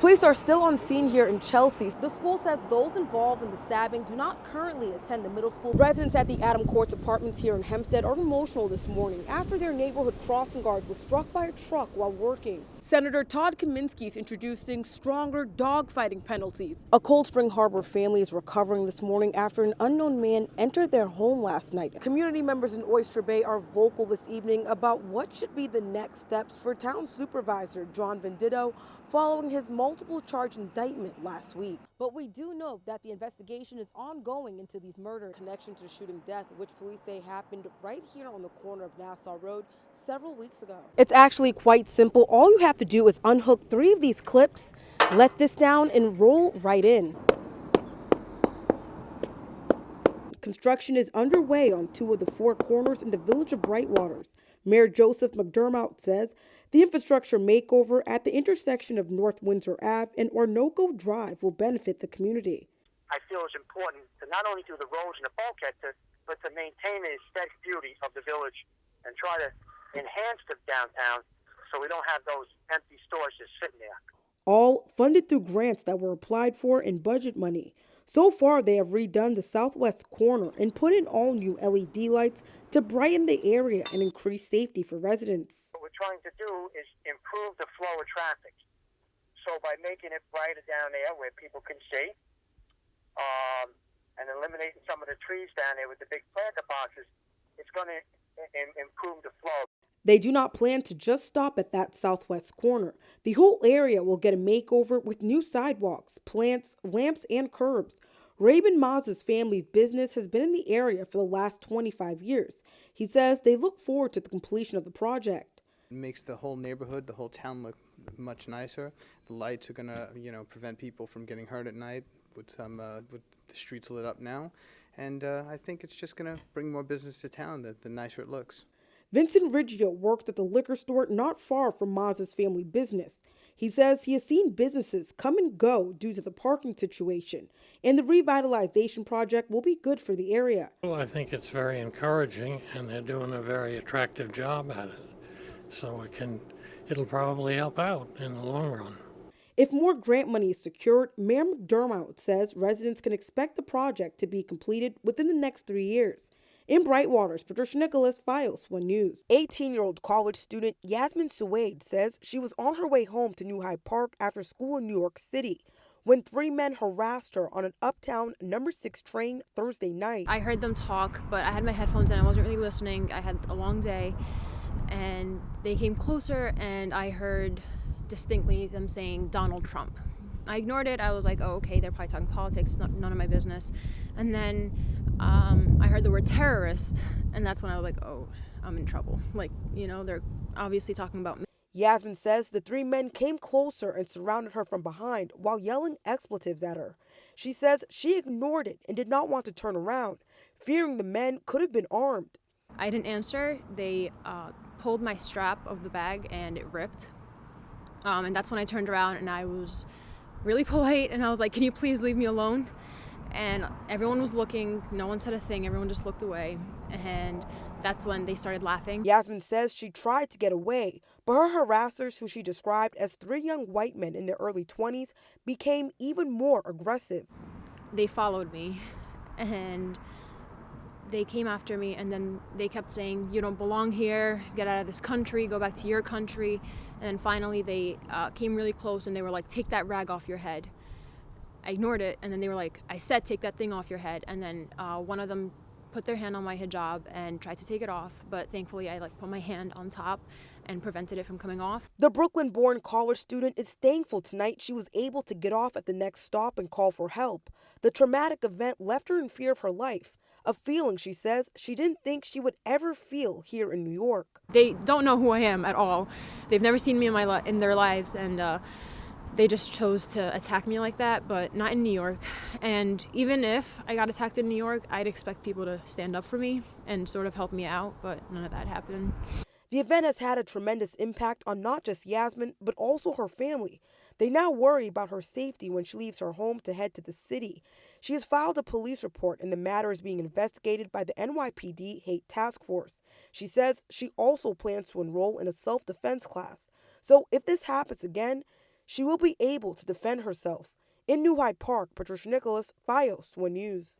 Police are still on scene here in Chelsea. The school says those involved in the stabbing do not currently attend the middle school. Residents at the Adam Courts apartments here in Hempstead are emotional this morning after their neighborhood crossing guard was struck by a truck while working. Senator Todd Kaminsky is introducing stronger dogfighting penalties. A Cold Spring Harbor family is recovering this morning after an unknown man entered their home last night. Community members in Oyster Bay are vocal this evening about what should be the next steps for town supervisor John Venditto following his multiple charge indictment last week. But we do know that the investigation is ongoing into these murders in connection to the shooting death, which police say happened right here on the corner of Nassau Road several weeks ago. It's actually quite simple. All you have to do is unhook 3 of these clips, let this down, and roll right in. Construction is underway on 2 of the 4 corners in the village of Brightwaters. Mayor Joseph McDermott says the infrastructure makeover at the intersection of North Windsor Ave and Orinoco Drive will benefit the community. I feel it's important to not only do the roads and the bulkhead, but to maintain the aesthetic beauty of the village and try to enhance the downtown so we don't have those empty stores just sitting there. All funded through grants that were applied for in budget money. So far, they have redone the southwest corner and put in all new LED lights to brighten the area and increase safety for residents. What we're trying to do is improve the flow of traffic. So by making it brighter down there where people can see, and eliminating some of the trees down there with the big planter boxes, it's going to improve the flow. They do not plan to just stop at that southwest corner. The whole area will get a makeover with new sidewalks, plants, lamps, and curbs. Rabin Maz's family's business has been in the area for the last 25 years. He says they look forward to the completion of the project. It makes the whole neighborhood, the whole town look much nicer. The lights are going to, prevent people from getting hurt at night with the streets lit up now. And I think it's just going to bring more business to town, the nicer it looks. Vincent Riggio works at the liquor store not far from Maz's family business. He says he has seen businesses come and go due to the parking situation, and the revitalization project will be good for the area. Well, I think it's very encouraging, and they're doing a very attractive job at it. So it'll probably help out in the long run. If more grant money is secured, Mayor McDermott says residents can expect the project to be completed within the next 3 years. In Brightwaters, Patricia Nicolas, FiOS 1 News. 18-year-old college student Yasmin Suwaid says she was on her way home to New Hyde Park after school in New York City when 3 men harassed her on an Uptown number 6 train Thursday night. I heard them talk, but I had my headphones in. I wasn't really listening. I had a long day, and they came closer, and I heard distinctly them saying Donald Trump. I ignored it. I was like, oh, okay, they're probably talking politics, none of my business. And then I heard the word terrorist, and that's when I was like, oh, I'm in trouble. They're obviously talking about me. Yasmin says the 3 men came closer and surrounded her from behind while yelling expletives at her. She says she ignored it and did not want to turn around, fearing the men could have been armed. I didn't answer. They pulled my strap of the bag, and it ripped. And that's when I turned around, and I was really polite, and I was like, can you please leave me alone? And everyone was looking. No one said a thing. Everyone just looked away. And that's when they started laughing. Yasmin says she tried to get away, but her harassers, who she described as 3 young white men in their early 20s, became even more aggressive. They followed me, and they came after me, and then they kept saying, you don't belong here, get out of this country, go back to your country. And then finally they came really close, and they were like, take that rag off your head. I ignored it, and then they were like, I said take that thing off your head. And then one of them put their hand on my hijab and tried to take it off, but thankfully I put my hand on top and prevented it from coming off. The Brooklyn-born college student is thankful tonight she was able to get off at the next stop and call for help. The traumatic event left her in fear of her life, a feeling she says she didn't think she would ever feel here in New York. They don't know who I am at all. They've never seen me in their lives, and they just chose to attack me like that, but not in New York. And even if I got attacked in New York, I'd expect people to stand up for me and sort of help me out, but none of that happened. The event has had a tremendous impact on not just Yasmin, but also her family. They now worry about her safety when she leaves her home to head to the city. She has filed a police report, and the matter is being investigated by the NYPD Hate Task Force. She says she also plans to enroll in a self-defense class. So if this happens again, she will be able to defend herself. In New Hyde Park, Patricia Nicolas, FiOS 1 News.